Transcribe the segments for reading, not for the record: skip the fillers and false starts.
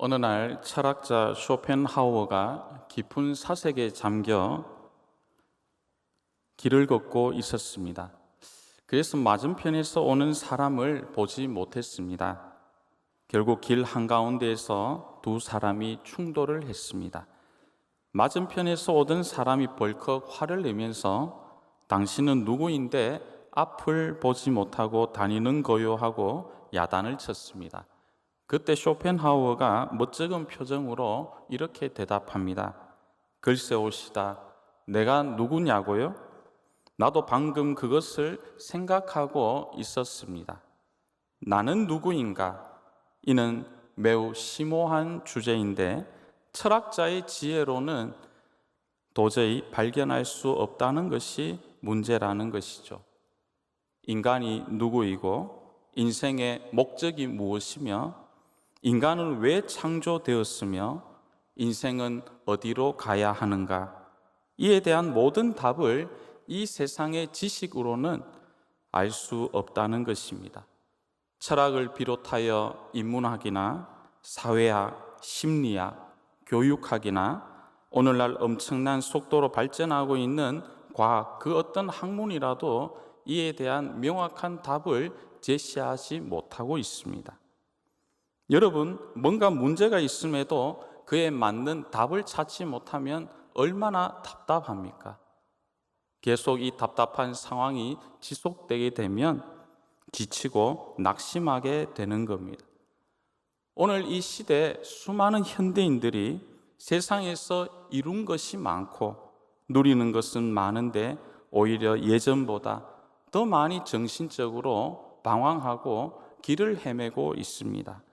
어느 날 철학자 쇼펜하우어가 깊은 사색에 잠겨 길을 걷고 있었습니다. 그래서 맞은편에서 오는 사람을 보지 못했습니다. 결국 길 한가운데에서 두 사람이 충돌을 했습니다. 맞은편에서 오던 사람이 벌컥 화를 내면서 당신은 누구인데 앞을 보지 못하고 다니는 거요 하고 야단을 쳤습니다. 그때 쇼펜하우어가 멋쩍은 표정으로 이렇게 대답합니다. 글쎄오시다. 내가 누구냐고요? 나도 방금 그것을 생각하고 있었습니다. 나는 누구인가? 이는 매우 심오한 주제인데 철학자의 지혜로는 도저히 발견할 수 없다는 것이 문제라는 것이죠. 인간이 누구이고 인생의 목적이 무엇이며 인간은 왜 창조되었으며 인생은 어디로 가야 하는가? 이에 대한 모든 답을 이 세상의 지식으로는 알 수 없다는 것입니다. 철학을 비롯하여 인문학이나 사회학, 심리학, 교육학이나 오늘날 엄청난 속도로 발전하고 있는 과학, 그 어떤 학문이라도 이에 대한 명확한 답을 제시하지 못하고 있습니다. 여러분, 뭔가 문제가 있음에도 그에 맞는 답을 찾지 못하면 얼마나 답답합니까? 계속 이 답답한 상황이 지속되게 되면 지치고 낙심하게 되는 겁니다. 오늘 이 시대 수많은 현대인들이 세상에서 이룬 것이 많고 누리는 것은 많은데 오히려 예전보다 더 많이 정신적으로 방황하고 길을 헤매고 있습니다.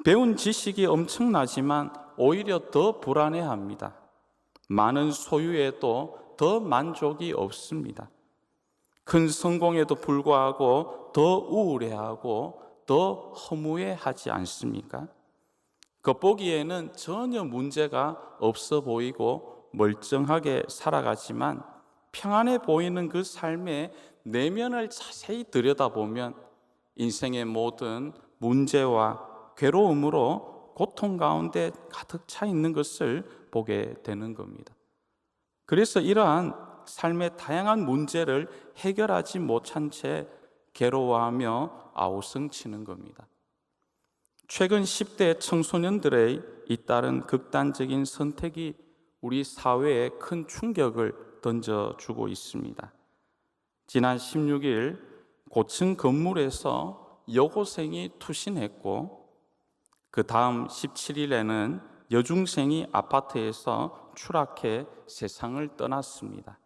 배운 지식이 엄청나지만 오히려 더 불안해합니다. 많은 소유에도 더 만족이 없습니다. 큰 성공에도 불구하고 더 우울해하고 더 허무해하지 않습니까? 겉보기에는 전혀 문제가 없어 보이고 멀쩡하게 살아가지만 평안해 보이는 그 삶의 내면을 자세히 들여다보면 인생의 모든 문제와 괴로움으로 고통 가운데 가득 차 있는 것을 보게 되는 겁니다. 그래서 이러한 삶의 다양한 문제를 해결하지 못한 채 괴로워하며 아우성치는 겁니다. 최근 10대 청소년들의 잇따른 극단적인 선택이 우리 사회에 큰 충격을 던져주고 있습니다. 지난 16일 고층 건물에서 여고생이 투신했고 그 다음 17일에는 여중생이 아파트에서 추락해 세상을 떠났습니다.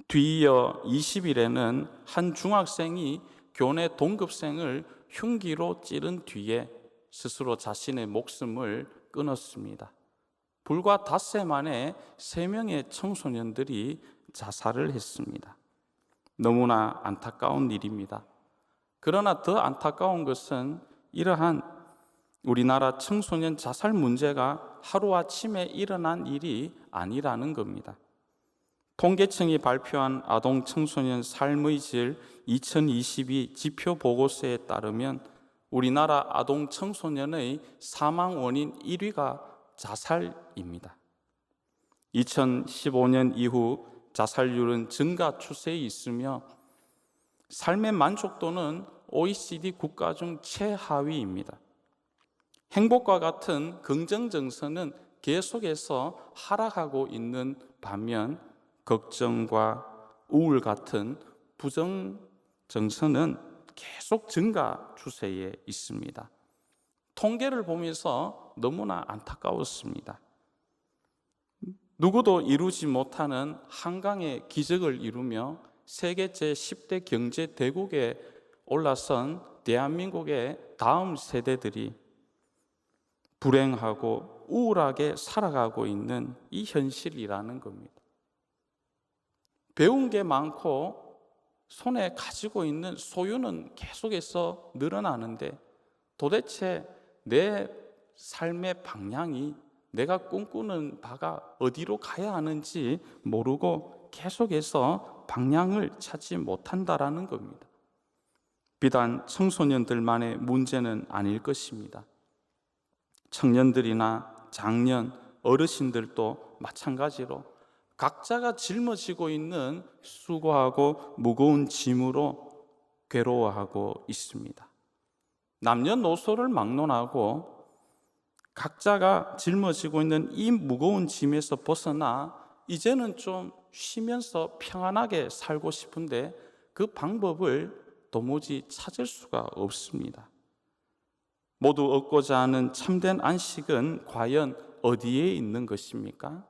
뒤이어 20일에는 한 중학생이 교내 동급생을 흉기로 찌른 뒤에 스스로 자신의 목숨을 끊었습니다. 불과 닷새 만에 3명의 청소년들이 자살을 했습니다. 너무나 안타까운 일입니다. 그러나 더 안타까운 것은 이러한 우리나라 청소년 자살 문제가 하루아침에 일어난 일이 아니라는 겁니다. 통계청이 발표한 아동 청소년 삶의 질 2022 지표 보고서에 따르면 우리나라 아동 청소년의 사망 원인 1위가 자살입니다. 2015년 이후 자살률은 증가 추세에 있으며 삶의 만족도는 OECD 국가 중 최하위입니다. 행복과 같은 긍정정서는 계속해서 하락하고 있는 반면 걱정과 우울 같은 부정정서는 계속 증가 추세에 있습니다. 통계를 보면서 너무나 안타까웠습니다. 누구도 이루지 못하는 한강의 기적을 이루며 세계 제10대 경제 대국에 올라선 대한민국의 다음 세대들이 불행하고 우울하게 살아가고 있는 이 현실이라는 겁니다. 배운 게 많고 손에 가지고 있는 소유는 계속해서 늘어나는데 도대체 내 삶의 방향이 내가 꿈꾸는 바가 어디로 가야 하는지 모르고 계속해서 방향을 찾지 못한다라는 겁니다. 비단 청소년들만의 문제는 아닐 것입니다. 청년들이나 장년, 어르신들도 마찬가지로 각자가 짊어지고 있는 수고하고 무거운 짐으로 괴로워하고 있습니다. 남녀노소를 막론하고 각자가 짊어지고 있는 이 무거운 짐에서 벗어나 이제는 좀 쉬면서 평안하게 살고 싶은데 그 방법을 도무지 찾을 수가 없습니다. 모두 얻고자 하는 참된 안식은 과연 어디에 있는 것입니까?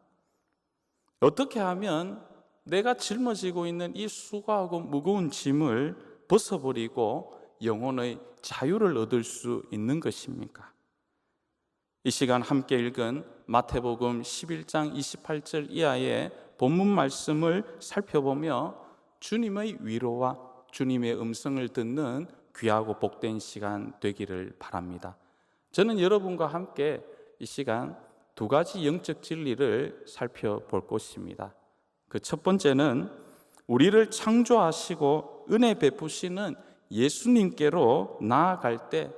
어떻게 하면 내가 짊어지고 있는 이 수고하고 무거운 짐을 벗어버리고 영혼의 자유를 얻을 수 있는 것입니까? 이 시간 함께 읽은 마태복음 11장 28절 이하의 본문 말씀을 살펴보며 주님의 위로와 주님의 음성을 듣는 귀하고 복된 시간 되기를 바랍니다. 저는 여러분과 함께 이 시간 두 가지 영적 진리를 살펴볼 것입니다. 그 첫 번째는 우리를 창조하시고 은혜 베푸시는 예수님께로 나아갈 때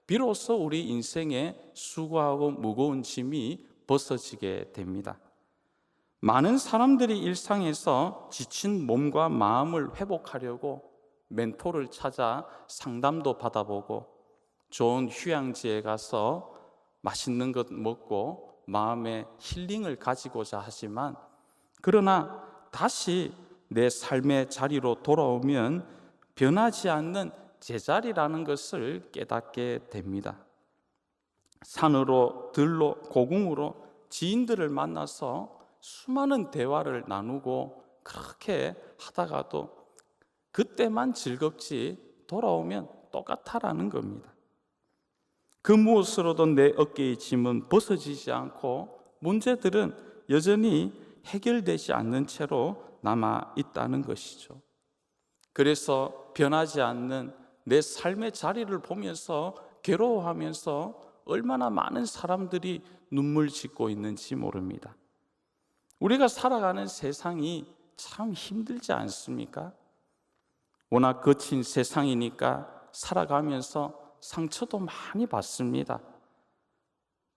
비로소 우리 인생에 수고하고 무거운 짐이 벗어지게 됩니다. 많은 사람들이 일상에서 지친 몸과 마음을 회복하려고 멘토를 찾아 상담도 받아보고 좋은 휴양지에 가서 맛있는 것 먹고 마음의 힐링을 가지고자 하지만 그러나 다시 내 삶의 자리로 돌아오면 변하지 않는 제자리라는 것을 깨닫게 됩니다. 산으로 들로 고궁으로 지인들을 만나서 수많은 대화를 나누고 그렇게 하다가도 그때만 즐겁지 돌아오면 똑같아라는 겁니다. 그 무엇으로도 내 어깨의 짐은 벗어지지 않고 문제들은 여전히 해결되지 않는 채로 남아 있다는 것이죠. 그래서 변하지 않는 내 삶의 자리를 보면서 괴로워하면서 얼마나 많은 사람들이 눈물 짓고 있는지 모릅니다. 우리가 살아가는 세상이 참 힘들지 않습니까? 워낙 거친 세상이니까 살아가면서 상처도 많이 받습니다.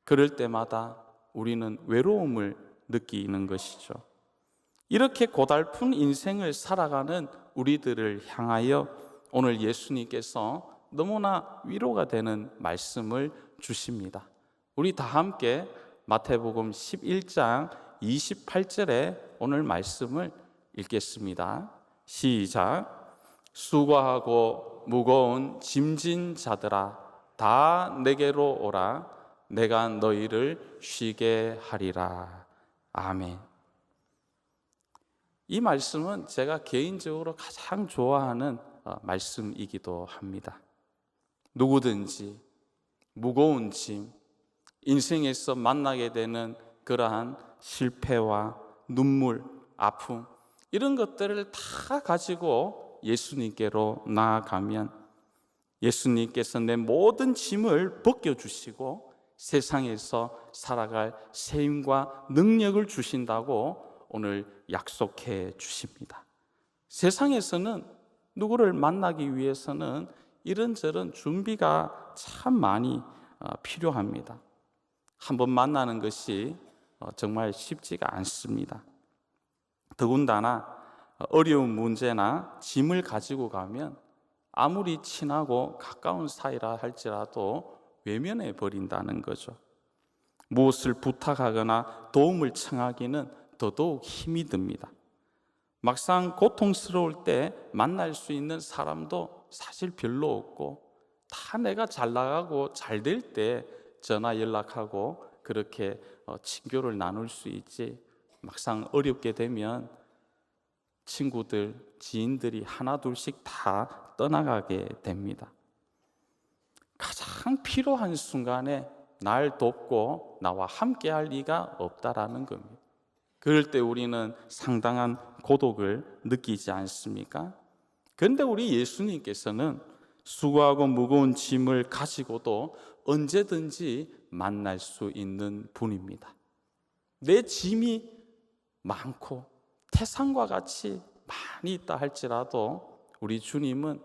그럴 때마다 우리는 외로움을 느끼는 것이죠. 이렇게 고달픈 인생을 살아가는 우리들을 향하여 오늘 예수님께서 너무나 위로가 되는 말씀을 주십니다. 우리 다 함께 마태복음 11장 28절에 오늘 말씀을 읽겠습니다. 시작. 수고하고 무거운 짐진 자들아 다 내게로 오라. 내가 너희를 쉬게 하리라. 아멘. 이 말씀은 제가 개인적으로 가장 좋아하는 말씀이기도 합니다. 누구든지 무거운 짐, 인생에서 만나게 되는 그러한 실패와 눈물, 아픔 이런 것들을 다 가지고 예수님께로 나아가면 예수님께서 내 모든 짐을 벗겨주시고 세상에서 살아갈 세임과 능력을 주신다고 오늘 약속해 주십니다. 세상에서는 누구를 만나기 위해서는 이런저런 준비가 참 많이 필요합니다. 한번 만나는 것이 정말 쉽지가 않습니다. 더군다나 어려운 문제나 짐을 가지고 가면 아무리 친하고 가까운 사이라 할지라도 외면해 버린다는 거죠. 무엇을 부탁하거나 도움을 청하기는 더더욱 힘이 듭니다. 막상 고통스러울 때 만날 수 있는 사람도 사실 별로 없고 다 내가 잘 나가고 잘 될 때 전화 연락하고 그렇게 친교를 나눌 수 있지 막상 어렵게 되면 친구들, 지인들이 하나 둘씩 다 떠나가게 됩니다. 가장 필요한 순간에 날 돕고 나와 함께 할 리가 없다라는 겁니다. 그럴 때 우리는 상당한 고독을 느끼지 않습니까? 그런데 우리 예수님께서는 수고하고 무거운 짐을 가지고도 언제든지 만날 수 있는 분입니다. 내 짐이 많고 태산과 같이 많이 있다 할지라도 우리 주님은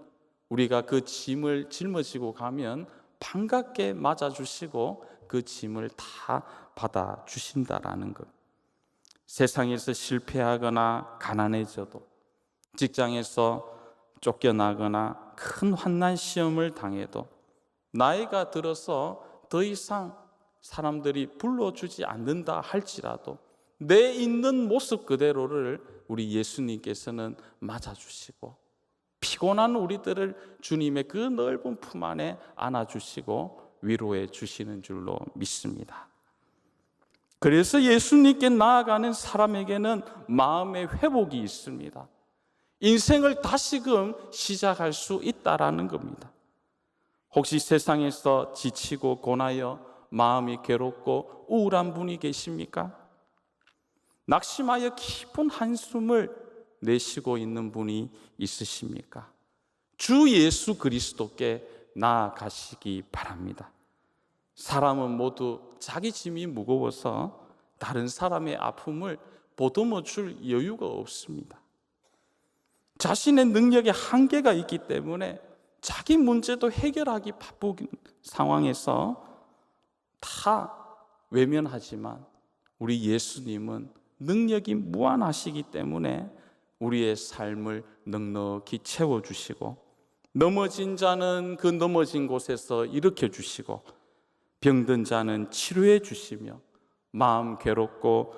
우리가 그 짐을 짊어지고 가면 반갑게 맞아주시고 그 짐을 다 받아 주신다라는 것. 세상에서 실패하거나 가난해져도, 직장에서 쫓겨나거나 큰 환난 시험을 당해도, 나이가 들어서 더 이상 사람들이 불러주지 않는다 할지라도 내 있는 모습 그대로를 우리 예수님께서는 맞아주시고, 피곤한 우리들을 주님의 그 넓은 품 안에 안아주시고 위로해 주시는 줄로 믿습니다. 그래서 예수님께 나아가는 사람에게는 마음의 회복이 있습니다. 인생을 다시금 시작할 수 있다라는 겁니다. 혹시 세상에서 지치고 고나여 마음이 괴롭고 우울한 분이 계십니까? 낙심하여 깊은 한숨을 내쉬고 있는 분이 있으십니까? 주 예수 그리스도께 나아가시기 바랍니다. 사람은 모두 자기 짐이 무거워서 다른 사람의 아픔을 보듬어 줄 여유가 없습니다. 자신의 능력에 한계가 있기 때문에 자기 문제도 해결하기 바쁜 상황에서 다 외면하지만, 우리 예수님은 능력이 무한하시기 때문에 우리의 삶을 넉넉히 채워주시고, 넘어진 자는 그 넘어진 곳에서 일으켜 주시고, 병든 자는 치료해 주시며, 마음 괴롭고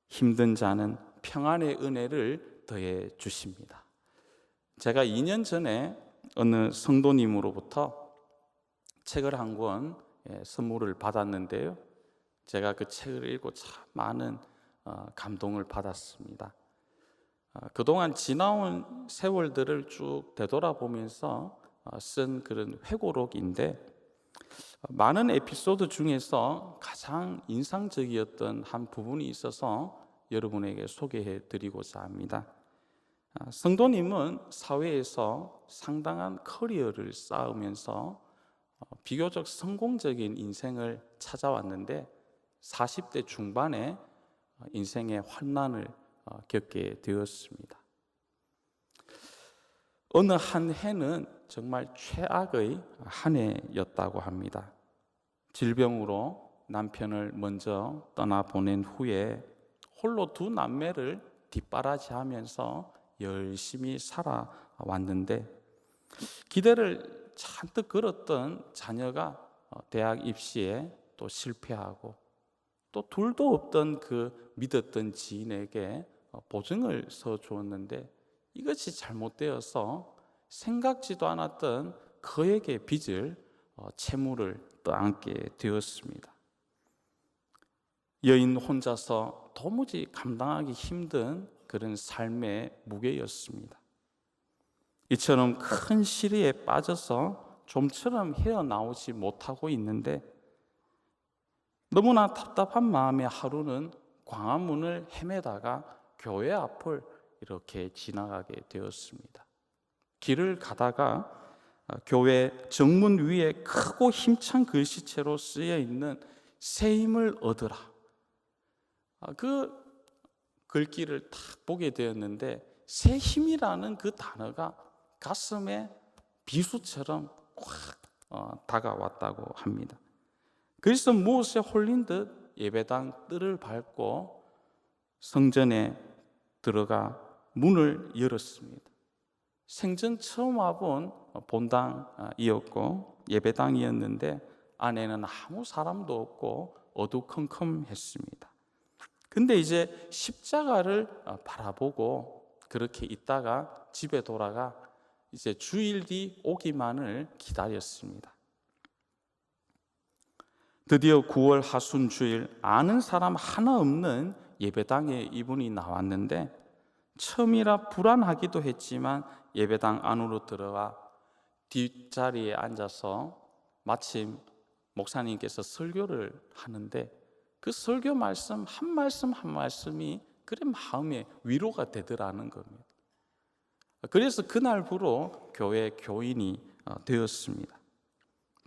힘든 자는 평안의 은혜를 더해 주십니다. 제가 2년 전에 어느 성도님으로부터 책을 한 권 선물을 받았는데요, 제가 그 책을 읽고 참 많은 감동을 받았습니다. 그동안 지나온 세월들을 쭉 되돌아보면서 쓴 그런 회고록인데, 많은 에피소드 중에서 가장 인상적이었던 한 부분이 있어서 여러분에게 소개해 드리고자 합니다. 성도님은 사회에서 상당한 커리어를 쌓으면서 비교적 성공적인 인생을 찾아왔는데, 40대 중반에 인생의 환난을 겪게 되었습니다. 어느 한 해는 정말 최악의 한 해였다고 합니다. 질병으로 남편을 먼저 떠나보낸 후에 홀로 두 남매를 뒷바라지하면서 열심히 살아왔는데, 기대를 잔뜩 걸었던 자녀가 대학 입시에 또 실패하고, 또 둘도 없던 그 믿었던 지인에게 보증을 서주었는데, 이것이 잘못되어서 생각지도 않았던 그에게 빚을 채무를 떠안게 되었습니다. 여인 혼자서 도무지 감당하기 힘든 그런 삶의 무게였습니다. 이처럼 큰 시리에 빠져서 좀처럼 헤어나오지 못하고 있는데, 너무나 답답한 마음에 하루는 광화문을 헤매다가 교회 앞을 이렇게 지나가게 되었습니다. 길을 가다가 교회 정문 위에 크고 힘찬 글씨체로 쓰여 있는 새 힘을 얻으라, 그 글귀를 딱 보게 되었는데, 새 힘이라는 그 단어가 가슴에 비수처럼 꽉 다가왔다고 합니다. 그래서 무엇에 홀린 듯 예배당 뜰을 밟고 성전에 들어가 문을 열었습니다. 생전 처음 와본 본당이었고 예배당이었는데, 안에는 아무 사람도 없고 어두컴컴했습니다. 근데 이제 십자가를 바라보고 그렇게 있다가 집에 돌아가 이제 주일이 오기만을 기다렸습니다. 드디어 9월 하순 주일, 아는 사람 하나 없는 예배당에 이분이 나왔는데, 처음이라 불안하기도 했지만 예배당 안으로 들어가 뒷자리에 앉아서 마침 목사님께서 설교를 하는데, 그 설교 말씀 한 말씀 한 말씀이 그래 마음에 위로가 되더라는 겁니다. 그래서 그날부로 교회 교인이 되었습니다.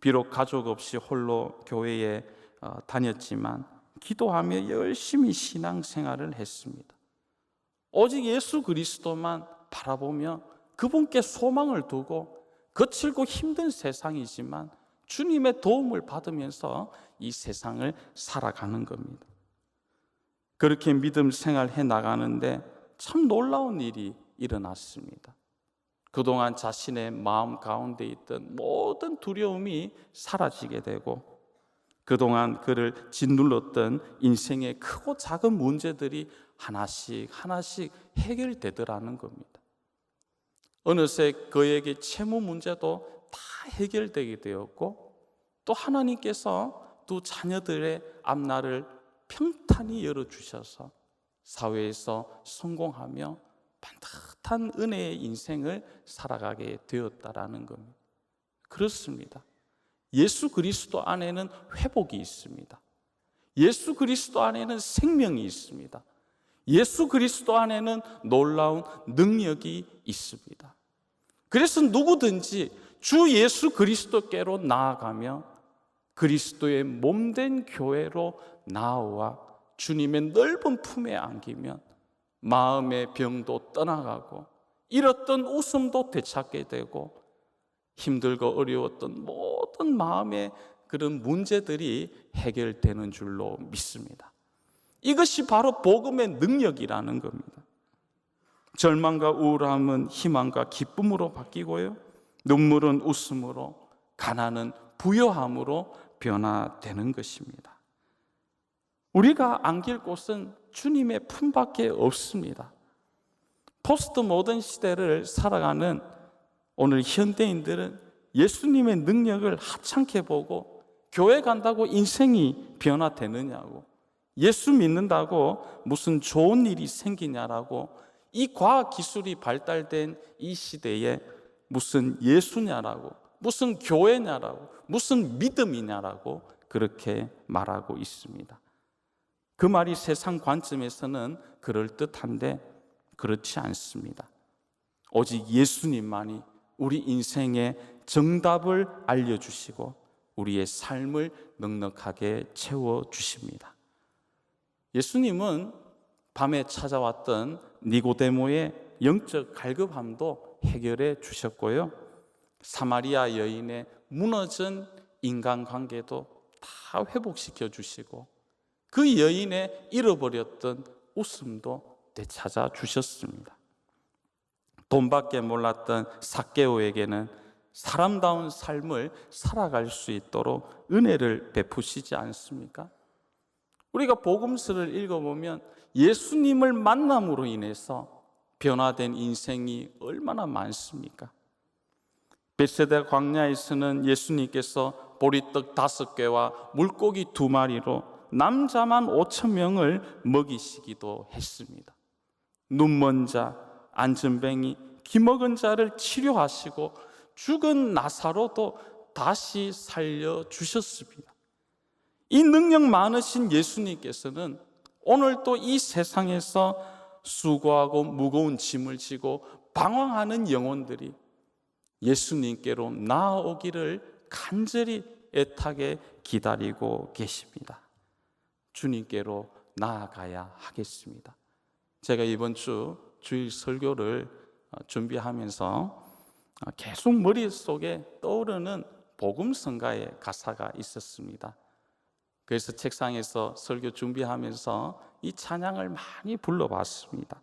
비록 가족 없이 홀로 교회에 다녔지만 기도하며 열심히 신앙생활을 했습니다. 오직 예수 그리스도만 바라보며 그분께 소망을 두고, 거칠고 힘든 세상이지만 주님의 도움을 받으면서 이 세상을 살아가는 겁니다. 그렇게 믿음 생활해 나가는데 참 놀라운 일이 일어났습니다. 그동안 자신의 마음 가운데 있던 모든 두려움이 사라지게 되고, 그동안 그를 짓눌렀던 인생의 크고 작은 문제들이 하나씩 하나씩 해결되더라는 겁니다. 어느새 그에게 채무 문제도 다 해결되게 되었고, 또 하나님께서 두 자녀들의 앞날을 평탄히 열어주셔서 사회에서 성공하며 반듯한 은혜의 인생을 살아가게 되었다라는 겁니다. 그렇습니다. 예수 그리스도 안에는 회복이 있습니다. 예수 그리스도 안에는 생명이 있습니다. 예수 그리스도 안에는 놀라운 능력이 있습니다. 그래서 누구든지 주 예수 그리스도께로 나아가며 그리스도의 몸된 교회로 나아와 주님의 넓은 품에 안기면 마음의 병도 떠나가고 잃었던 웃음도 되찾게 되고 힘들고 어려웠던 모든 마음의 그런 문제들이 해결되는 줄로 믿습니다. 이것이 바로 복음의 능력이라는 겁니다. 절망과 우울함은 희망과 기쁨으로 바뀌고요, 눈물은 웃음으로, 가난은 부요함으로 변화되는 것입니다. 우리가 안길 곳은 주님의 품밖에 없습니다. 포스트 모던 시대를 살아가는 오늘 현대인들은 예수님의 능력을 하찮게 보고, 교회 간다고 인생이 변화되느냐고, 예수 믿는다고 무슨 좋은 일이 생기냐라고, 이 과학기술이 발달된 이 시대에 무슨 예수냐라고, 무슨 교회냐라고, 무슨 믿음이냐라고 그렇게 말하고 있습니다. 그 말이 세상 관점에서는 그럴듯한데 그렇지 않습니다. 오직 예수님만이 우리 인생의 정답을 알려주시고 우리의 삶을 넉넉하게 채워주십니다. 예수님은 밤에 찾아왔던 니고데모의 영적 갈급함도 해결해 주셨고요, 사마리아 여인의 무너진 인간관계도 다 회복시켜 주시고, 그 여인의 잃어버렸던 웃음도 되찾아 주셨습니다. 돈밖에 몰랐던 삭개오에게는 사람다운 삶을 살아갈 수 있도록 은혜를 베푸시지 않습니까? 우리가 복음서를 읽어보면 예수님을 만남으로 인해서 변화된 인생이 얼마나 많습니까? 벳세다 광야에서는 예수님께서 보리떡 5개와 물고기 2마리로 남자만 5,000명을 먹이시기도 했습니다. 눈먼 자, 안전뱅이, 기먹은 자를 치료하시고 죽은 나사로도 다시 살려주셨습니다. 이 능력 많으신 예수님께서는 오늘 또 이 세상에서 수고하고 무거운 짐을 지고 방황하는 영혼들이 예수님께로 나아오기를 간절히 애타게 기다리고 계십니다. 주님께로 나아가야 하겠습니다. 제가 이번 주 주일 설교를 준비하면서 계속 머릿속에 떠오르는 복음성가의 가사가 있었습니다. 그래서 책상에서 설교 준비하면서 이 찬양을 많이 불러봤습니다.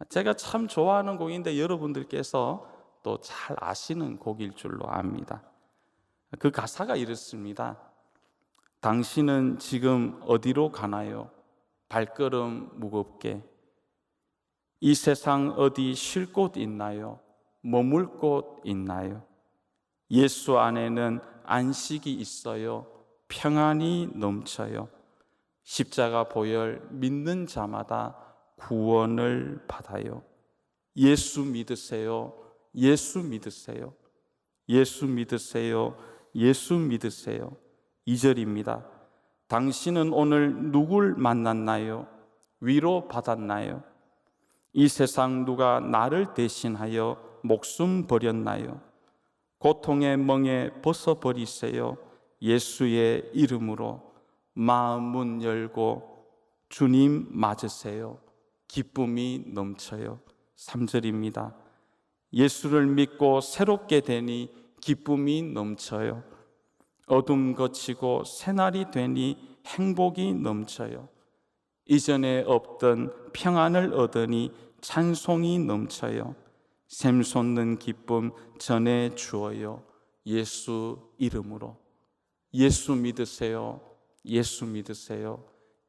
제가 참 좋아하는 곡인데 여러분들께서 또 잘 아시는 곡일 줄로 압니다. 그 가사가 이렇습니다. 당신은 지금 어디로 가나요? 발걸음 무겁게. 이 세상 어디 쉴 곳 있나요? 머물 곳 있나요? 예수 안에는 안식이 있어요. 평안이 넘쳐요. 십자가 보혈 믿는 자마다 구원을 받아요. 예수 믿으세요. 예수 믿으세요. 예수 믿으세요. 예수 믿으세요. 2절입니다. 당신은 오늘 누굴 만났나요? 위로 받았나요? 이 세상 누가 나를 대신하여 목숨 버렸나요? 고통의 멍에 벗어버리세요. 예수의 이름으로 마음 문 열고 주님 맞으세요. 기쁨이 넘쳐요. 3절입니다. 예수를 믿고 새롭게 되니 기쁨이 넘쳐요. 어둠 거치고 새날이 되니 행복이 넘쳐요. 이전에 없던 평안을 얻으니 찬송이 넘쳐요. 샘솟는 기쁨 전해 주어요. 예수 이름으로. 예수 믿으세요. 예수 믿으세요.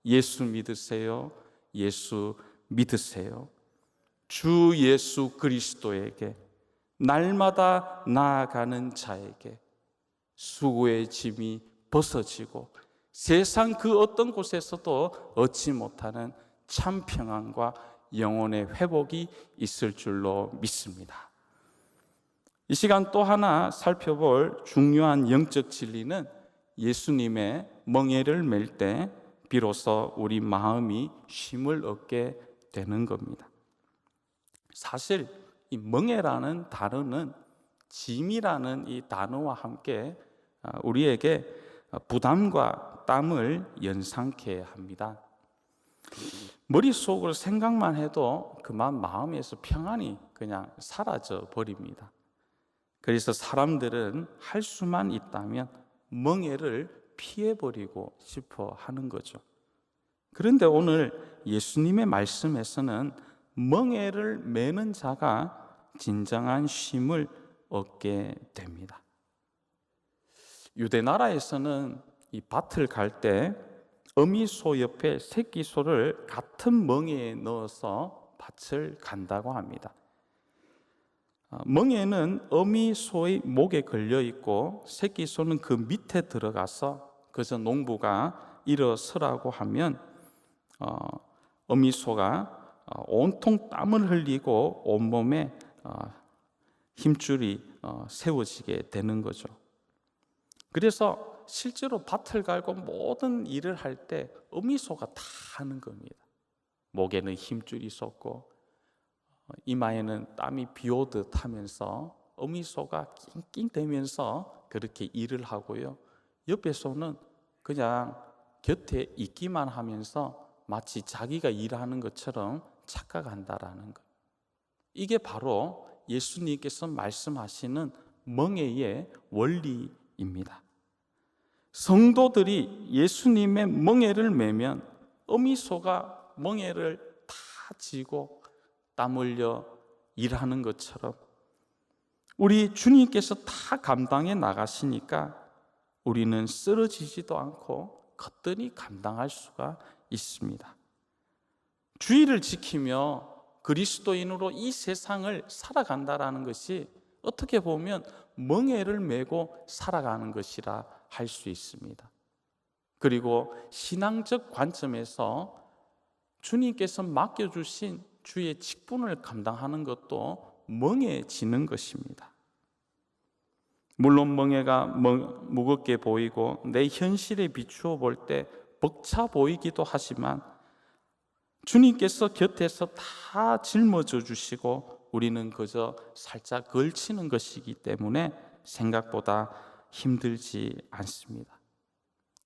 예수 믿으세요. 예수 믿으세요. 주 예수 그리스도에게 날마다 나아가는 자에게 수고의 짐이 벗어지고 세상 그 어떤 곳에서도 얻지 못하는 참 평안과 영혼의 회복이 있을 줄로 믿습니다. 이 시간 또 하나 살펴볼 중요한 영적 진리는 예수님의 멍에를 맬 때 비로소 우리 마음이 쉼을 얻게 되는 겁니다. 사실 이 멍에라는 단어는 짐이라는 이 단어와 함께 우리에게 부담과 땀을 연상케 합니다. 머릿속으로 생각만 해도 그만 마음에서 평안이 그냥 사라져 버립니다. 그래서 사람들은 할 수만 있다면 멍에를 피해버리고 싶어 하는 거죠. 그런데 오늘 예수님의 말씀에서는 멍에를 매는 자가 진정한 쉼을 얻게 됩니다. 유대 나라에서는 이 밭을 갈 때 어미소 옆에 새끼소를 같은 멍에에 넣어서 밭을 간다고 합니다. 멍에는 어미소의 목에 걸려 있고 새끼소는 그 밑에 들어가서 그래서 농부가 일어서라고 하면 어미소가 온통 땀을 흘리고 온몸에 힘줄이 세워지게 되는 거죠. 그래서 실제로 밭을 갈고 모든 일을 할 때 어미소가 다 하는 겁니다. 목에는 힘줄이 솟고 이마에는 땀이 비오듯 하면서 어미소가 낑낑대면서 그렇게 일을 하고요. 옆에서는 그냥 곁에 있기만 하면서 마치 자기가 일하는 것처럼 착각한다라는 것. 이게 바로 예수님께서 말씀하시는 멍에의 원리입니다. 성도들이 예수님의 멍에를 매면 어미소가 멍에를 다 지고 땀 흘려 일하는 것처럼 우리 주님께서 다 감당해 나가시니까 우리는 쓰러지지도 않고 거뜬히 감당할 수가 있습니다. 주의를 지키며 그리스도인으로 이 세상을 살아간다라는 것이 어떻게 보면 멍에를 메고 살아가는 것이라 할 수 있습니다. 그리고 신앙적 관점에서 주님께서 맡겨주신 주의 직분을 감당하는 것도 멍해지는 것입니다. 물론 멍해가 무겁게 보이고 내 현실에 비추어 볼 때 벅차 보이기도 하지만 주님께서 곁에서 다 짊어져 주시고 우리는 그저 살짝 걸치는 것이기 때문에 생각보다 힘들지 않습니다.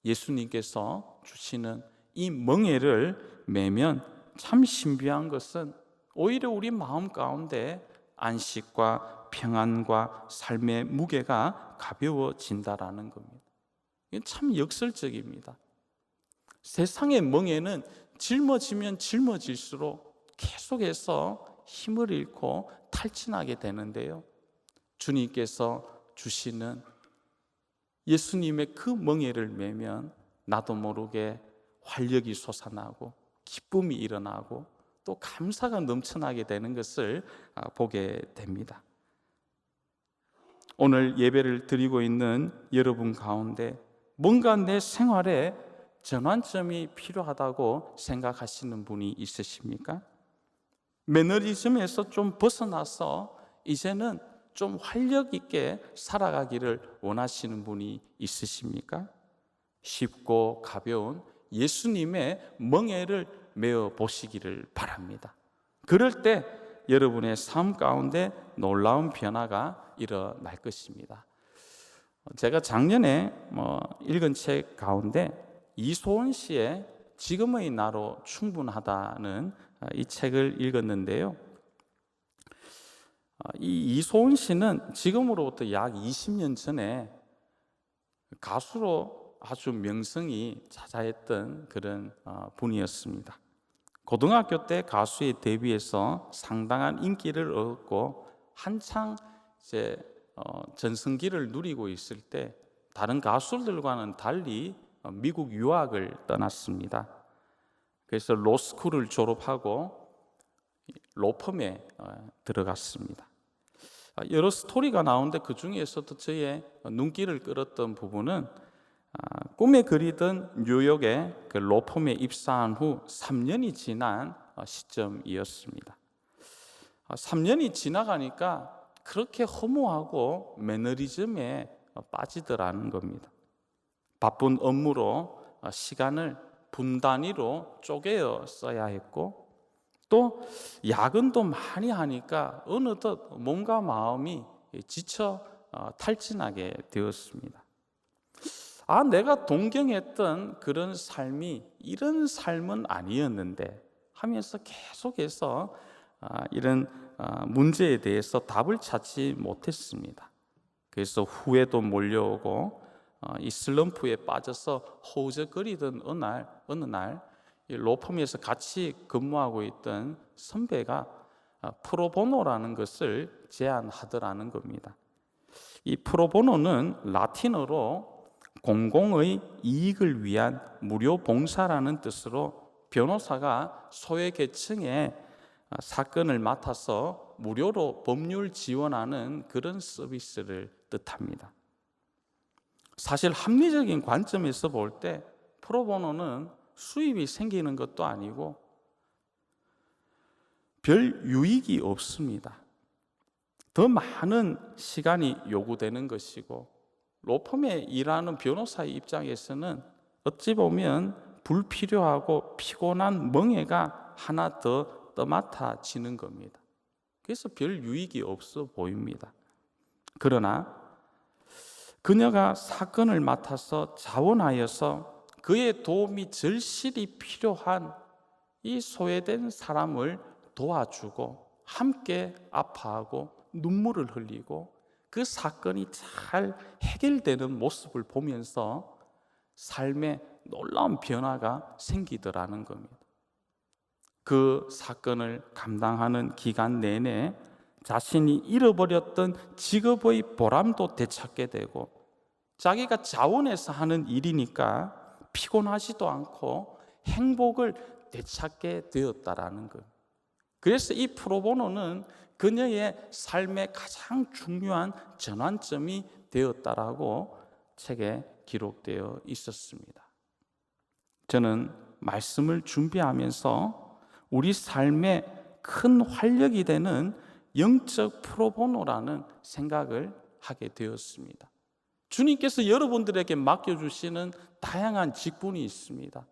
예수님께서 주시는 이 멍에를 매면 참 신비한 것은 오히려 우리 마음 가운데 안식과 평안과 삶의 무게가 가벼워진다라는 겁니다. 이건 참 역설적입니다. 세상의 멍에는 짊어지면 짊어질수록 계속해서 힘을 잃고 탈진하게 되는데요. 주님께서 주시는 예수님의 그 멍에를 매면 나도 모르게 활력이 솟아나고 기쁨이 일어나고 또 감사가 넘쳐나게 되는 것을 보게 됩니다. 오늘 예배를 드리고 있는 여러분 가운데 뭔가 내 생활에 전환점이 필요하다고 생각하시는 분이 있으십니까? 매너리즘에서 좀 벗어나서 이제는 좀 활력 있게 살아가기를 원하시는 분이 있으십니까? 쉽고 가벼운 예수님의 멍에를 메어 보시기를 바랍니다. 그럴 때 여러분의 삶 가운데 놀라운 변화가 일어날 것입니다. 제가 작년에 읽은 책 가운데 이소은 씨의 지금의 나로 충분하다는 이 책을 읽었는데요. 이 이소은 씨는 지금으로부터 약 20년 전에 가수로 아주 명성이 자자했던 그런 분이었습니다. 고등학교 때 가수에 데뷔해서 상당한 인기를 얻고 한창 이제 전성기를 누리고 있을 때 다른 가수들과는 달리 미국 유학을 떠났습니다. 그래서 로스쿨을 졸업하고 로펌에 들어갔습니다. 여러 스토리가 나오는데 그 중에서도 저의 눈길을 끌었던 부분은 꿈에 그리던 뉴욕의 그 로펌에 입사한 후 3년이 지난 시점이었습니다. 3년이 지나가니까 그렇게 허무하고 매너리즘에 빠지더라는 겁니다. 바쁜 업무로 시간을 분 단위로 쪼개어 써야 했고, 또 야근도 많이 하니까 어느덧 몸과 마음이 지쳐 탈진하게 되었습니다. 내가 동경했던 그런 삶이 이런 삶은 아니었는데 하면서 계속해서 이런 문제에 대해서 답을 찾지 못했습니다. 그래서 후회도 몰려오고 이 슬럼프에 빠져서 허우적거리던 어느 날 이 로펌에서 같이 근무하고 있던 선배가 프로보노라는 것을 제안하더라는 겁니다. 이 프로보노는 라틴어로 공공의 이익을 위한 무료 봉사라는 뜻으로 변호사가 소외계층의 사건을 맡아서 무료로 법률 지원하는 그런 서비스를 뜻합니다. 사실 합리적인 관점에서 볼 때 프로보노는 수입이 생기는 것도 아니고 별 유익이 없습니다. 더 많은 시간이 요구되는 것이고, 로펌에 일하는 변호사의 입장에서는 어찌 보면 불필요하고 피곤한 멍해가 하나 더 떠맡아지는 겁니다. 그래서 별 유익이 없어 보입니다. 그러나 그녀가 사건을 맡아서 자원하여서 그의 도움이 절실히 필요한 이 소외된 사람을 도와주고 함께 아파하고 눈물을 흘리고 그 사건이 잘 해결되는 모습을 보면서 삶에 놀라운 변화가 생기더라는 겁니다. 그 사건을 감당하는 기간 내내 자신이 잃어버렸던 직업의 보람도 되찾게 되고, 자기가 자원해서 하는 일이니까 피곤하지도 않고 행복을 되찾게 되었다라는 것. 그래서 이 프로보노는 그녀의 삶의 가장 중요한 전환점이 되었다라고 책에 기록되어 있었습니다. 저는 말씀을 준비하면서 우리 삶에 큰 활력이 되는 영적 프로보노라는 생각을 하게 되었습니다. 주님께서 여러분들에게 맡겨주시는 다양한 직분이 있습니다.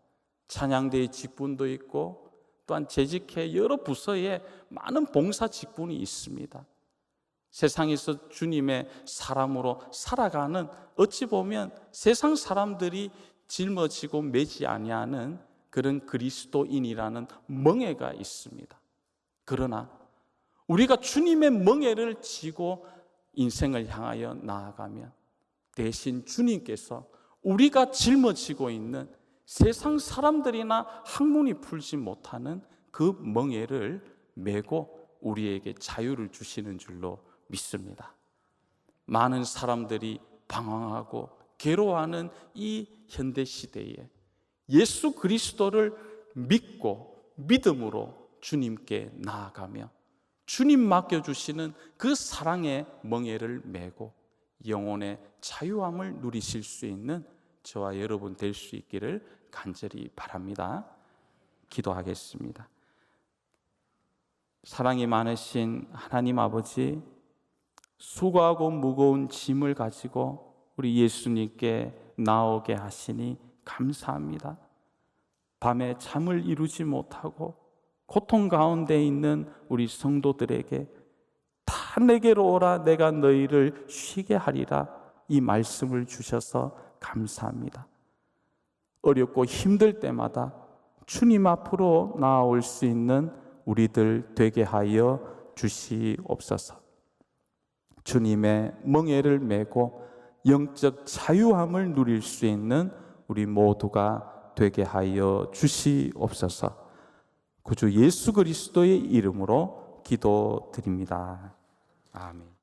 찬양대의 직분도 있고, 또한 재직회 여러 부서에 많은 봉사 직분이 있습니다. 세상에서 주님의 사람으로 살아가는, 어찌 보면 세상 사람들이 짊어지고 매지 아니하는 그런 그리스도인이라는 멍에가 있습니다. 그러나 우리가 주님의 멍에를 지고 인생을 향하여 나아가면 대신 주님께서 우리가 짊어지고 있는 세상 사람들이나 학문이 풀지 못하는 그 멍에를 메고 우리에게 자유를 주시는 줄로 믿습니다. 많은 사람들이 방황하고 괴로워하는 이 현대 시대에 예수 그리스도를 믿고 믿음으로 주님께 나아가며 주님 맡겨주시는 그 사랑의 멍에를 메고 영혼의 자유함을 누리실 수 있는 저와 여러분 될 수 있기를 간절히 바랍니다. 기도하겠습니다. 사랑이 많으신 하나님 아버지, 수고하고 무거운 짐을 가지고 우리 예수님께 나오게 하시니 감사합니다. 밤에 잠을 이루지 못하고 고통 가운데 있는 우리 성도들에게 다 내게로 오라, 내가 너희를 쉬게 하리라, 이 말씀을 주셔서 감사합니다. 어렵고 힘들 때마다 주님 앞으로 나아올 수 있는 우리들 되게 하여 주시옵소서. 주님의 멍에를 메고 영적 자유함을 누릴 수 있는 우리 모두가 되게 하여 주시옵소서. 구주 예수 그리스도의 이름으로 기도드립니다. 아멘.